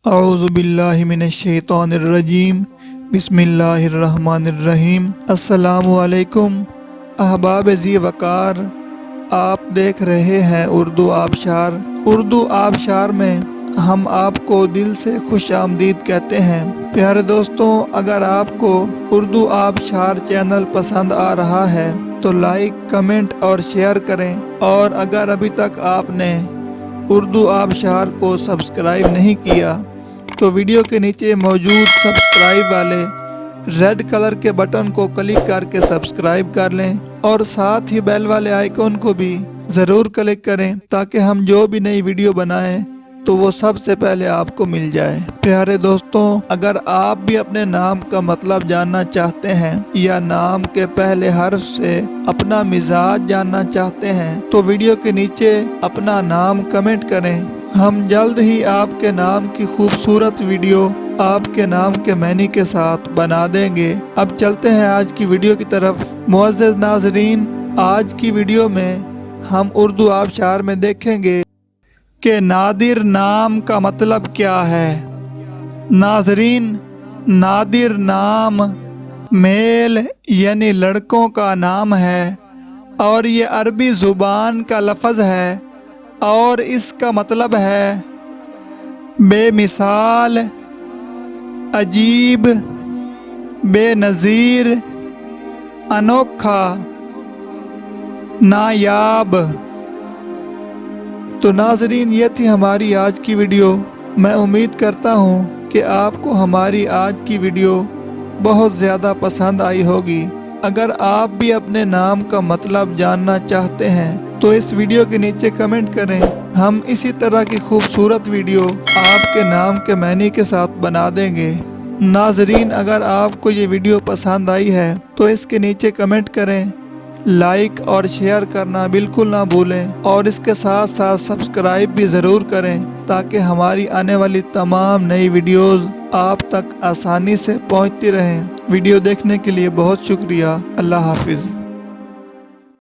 اعوذ باللہ من الشیطان الرجیم، بسم اللہ الرحمن الرحیم۔ السلام علیکم احباب ذی وقار، آپ دیکھ رہے ہیں اردو آبشار۔ اردو آبشار میں ہم آپ کو دل سے خوش آمدید کہتے ہیں۔ پیارے دوستوں، اگر آپ کو اردو آبشار چینل پسند آ رہا ہے تو لائک، کمنٹ اور شیئر کریں، اور اگر ابھی تک آپ نے اردو آبشار کو سبسکرائب نہیں کیا تو ویڈیو کے نیچے موجود سبسکرائب والے ریڈ کلر کے بٹن کو کلک کر کے سبسکرائب کر لیں، اور ساتھ ہی بیل والے آئیکن کو بھی ضرور کلک کریں تاکہ ہم جو بھی نئی ویڈیو بنائیں تو وہ سب سے پہلے آپ کو مل جائے۔ پیارے دوستوں، اگر آپ بھی اپنے نام کا مطلب جاننا چاہتے ہیں یا نام کے پہلے حرف سے اپنا مزاج جاننا چاہتے ہیں تو ویڈیو کے نیچے اپنا نام کمنٹ کریں۔ ہم جلد ہی آپ کے نام کی خوبصورت ویڈیو آپ کے نام کے معنی کے ساتھ بنا دیں گے۔ اب چلتے ہیں آج کی ویڈیو کی طرف۔ معزز ناظرین، آج کی ویڈیو میں ہم اردو آبشار میں دیکھیں گے کہ نادر نام کا مطلب کیا ہے۔ ناظرین، نادر نام میل یعنی لڑکوں کا نام ہے، اور یہ عربی زبان کا لفظ ہے، اور اس کا مطلب ہے بے مثال، عجیب، بے نظیر، انوکھا، نایاب۔ تو ناظرین، یہ تھی ہماری آج کی ویڈیو۔ میں امید کرتا ہوں کہ آپ کو ہماری آج کی ویڈیو بہت زیادہ پسند آئی ہوگی۔ اگر آپ بھی اپنے نام کا مطلب جاننا چاہتے ہیں تو اس ویڈیو کے نیچے کمنٹ کریں۔ ہم اسی طرح کی خوبصورت ویڈیو آپ کے نام کے معنی کے ساتھ بنا دیں گے۔ ناظرین، اگر آپ کو یہ ویڈیو پسند آئی ہے تو اس کے نیچے کمنٹ کریں، لائک اور شیئر کرنا بالکل نہ بھولیں، اور اس کے ساتھ ساتھ سبسکرائب بھی ضرور کریں تاکہ ہماری آنے والی تمام نئی ویڈیوز آپ تک آسانی سے پہنچتی رہیں۔ ویڈیو دیکھنے کے لیے بہت شکریہ۔ اللہ حافظ۔